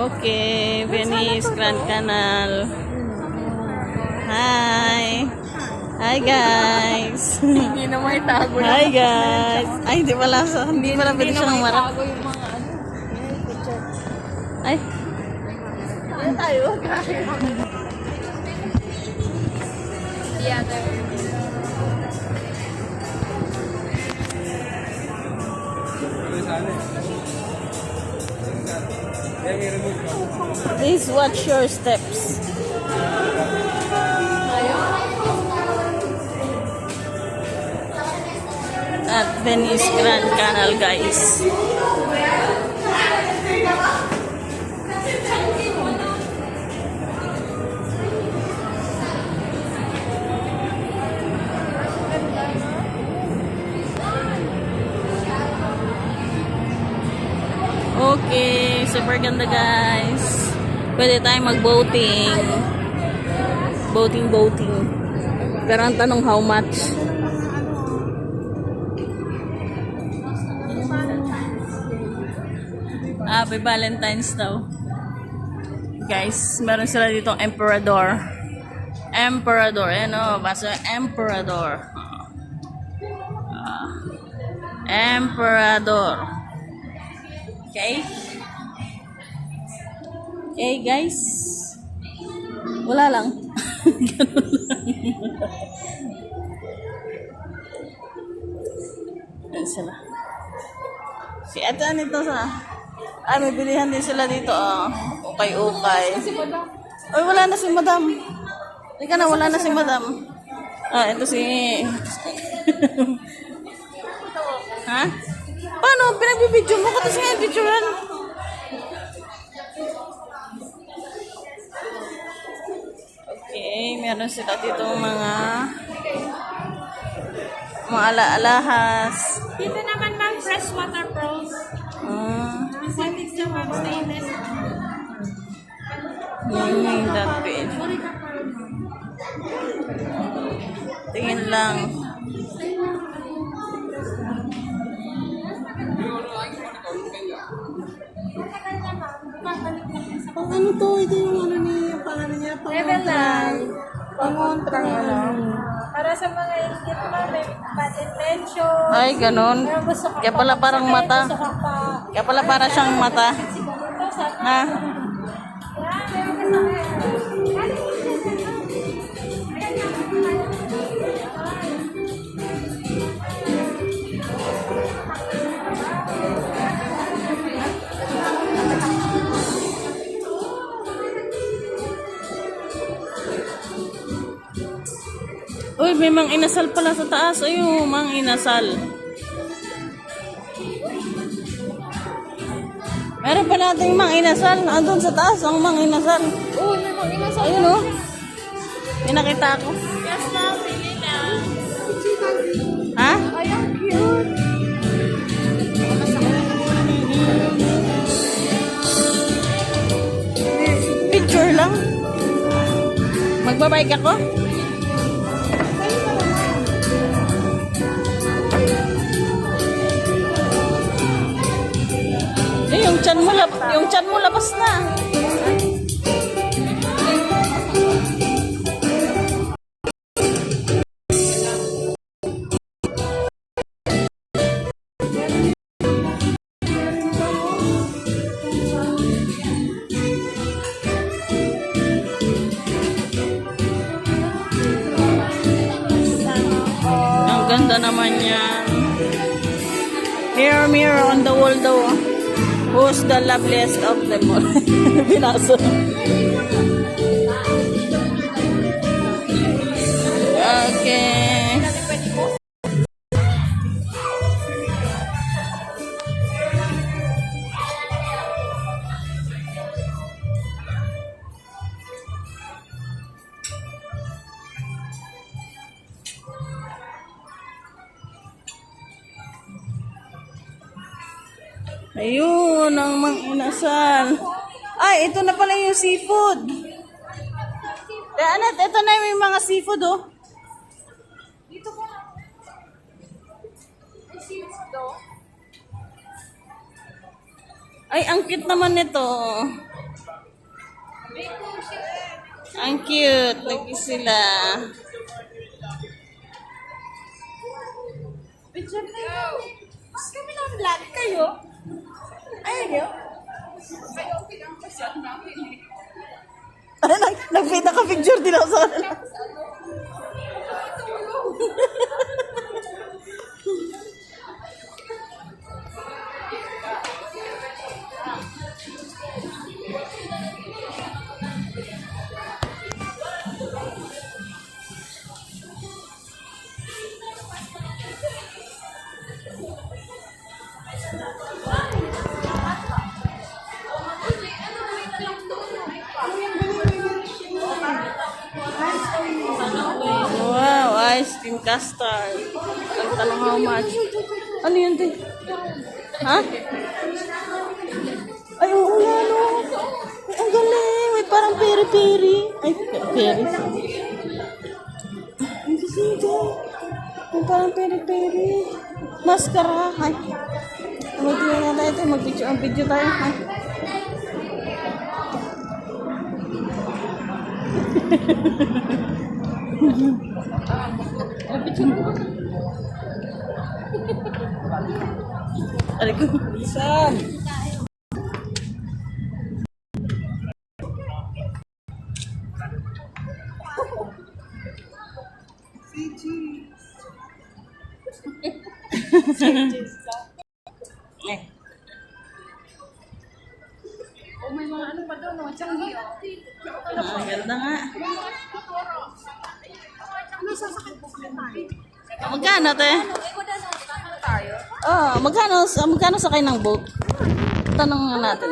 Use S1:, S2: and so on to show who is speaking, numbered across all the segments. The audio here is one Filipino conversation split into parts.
S1: Okay, Venice Grand Canal. Hi. Hi guys.
S2: Hindi na may tago na.
S1: Hi guys. Ay, hindi pala pwede siyang marap.
S2: Tago yung mga ano.
S1: Ay,
S2: Ayan tayo. Theater.
S1: please watch your steps. At Venice Grand Canal, guys. Okay, super ganda guys. Pwede tayong mag-boating. Boating. Pero ang tanong, how much? Happy Valentine's daw. Guys, meron sila ditong Emperador. Ayan o, basta Emperador. Emperador. Okay? Okay, guys. Wala lang. Ganun lang. Ayan sila. Si ate nito sa... may bilihan din sila dito. Ukay-ukay. Ay, wala na si madam. Ika na, wala na si madam. Ito si... Ha? Paano? Pinagbibidyo mo? Kasi nga picturean. Okay, meron sila dito mga ala-alahas.
S2: Dito naman ma'am, freshwater pearls. Aesthetics na ma'am, stainless.
S1: That page. Tingin lang.
S2: Ano to? Ito yung ano niya, yung pangalan niya. Level lang. Pangontrang ano. Para sa mga ingit ma'am, may bad intention.
S1: Ay, ganun. Kaya pala parang mata. Kaya pala para siyang mata. Ha? Uy, may mang inasal pala sa taas. Ayun, mang inasal. Meron pa nating mang inasal. Andun sa taas ang mang inasal.
S2: Oo, may mga inasal.
S1: Ayun o. May nakita ako.
S2: Yes ma'am, pili na.
S1: Ha?
S2: Ay, ang cute.
S1: Picture lang. Magbabike ako? Yung tiyan mo labas na. Ang ganda naman yan. Mirror on the wall daw. Who's the loveliest of them all? Pinasa. Okay. Ayun, ang mang inasal. Ay, ito na pala yung seafood. Anak, ito na yung mga seafood, oh.
S2: Dito ko. Ay, seafood daw.
S1: Ay, ang cute naman nito. Ang cute. Nag-kiss sila.
S2: Picture na yun. Mas kami ng vlog kayo. Ayun yun.
S1: Ay, nag-feed ka picture din ako sa kanila. Wow, ice cream custard. Ang tanong how much? Ano yun, te? Ha? Ay, oo nga, no. Ay, ang galing. May parang peri-peri. Ay, peri. Ang gasiga. May parang peri-peri. Mascara. Ay. Mag-video na tayo. Mag-video ang video tayo. Ay. Aray ko. Saan? Eh.
S2: Oh, may mga ano pa doon, no? Changi, oh.
S1: Ang ganda nga.
S2: Ano sasakit po sa tayo?
S1: Magkano, te?
S2: Tayo?
S1: Oh, magkano sakay ng boat? Tanong nga natin.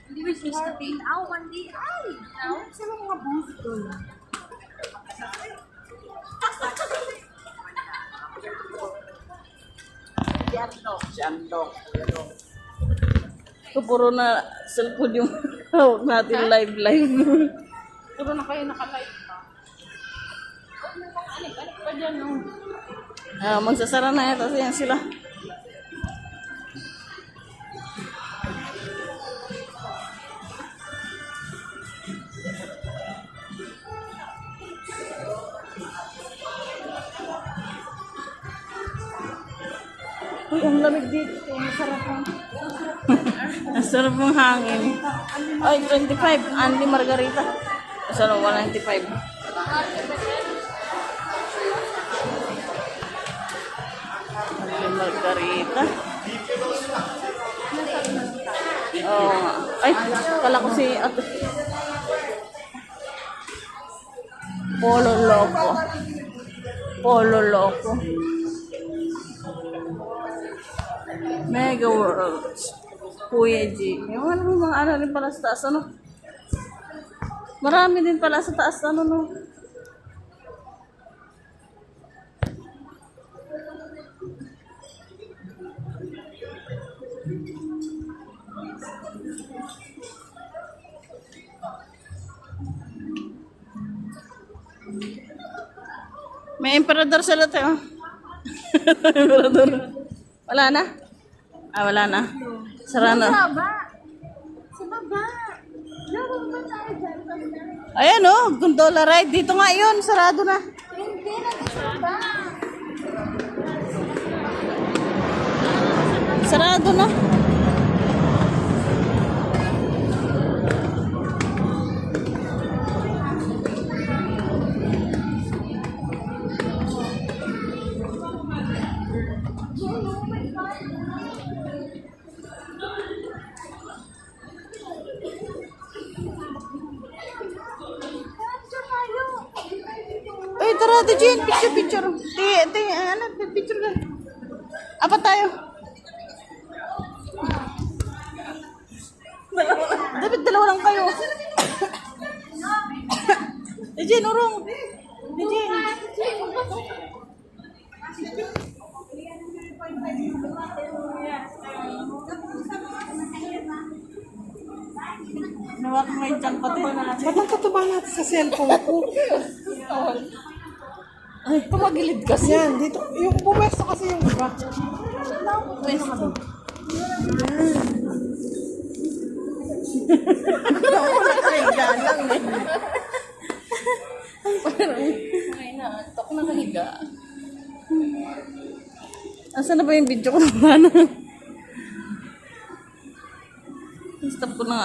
S2: Hindi ba siya sa pain? Aw, mandi. Ay! Saan ang mga booth doon?
S1: Ito puro na cellphone yung hawak natin live.
S2: Puro na kayo naka-live pa. Alik pa dyan, no?
S1: Magsasara na yata yan sila. Uy, ang lamig dito. Masarap lang. Ang sarap ng hangin. Ay, 25. Andy Margarita. Masarap, 195. Andy Margarita. Oo nga. Ay, kala ko si Ate. Polo Loco. Polo Loco. Mega World. Kuya G. Yung mga ano rin pala sa taas, ano? Marami din pala sa taas, ano, no? May emperador sa lahat, oh. Emperador. Wala na? Wala na. Sara na.
S2: Sa baba. Sa baba. Laro ba tayo dyan?
S1: Ayan, oh. Gondola ride. Dito nga yun. Sarado na.
S2: Hindi na sa baba.
S1: Sarado na. Ay, tara, Jen. Picture. Ano, picture ka. Apa tayo? Dapat dalawa lang kayo. Jen, urong. Jen. Nawak mo yung tiyan pati.
S2: Ba't ang katuba natin sa cellphone ko?
S1: Ay, tumagilid kasi.
S2: Yan, dito. Yung pumesto kasi yung iba.
S1: Pwesto. nakahiga. Asan na ba yung video ko? Stop ko na nga.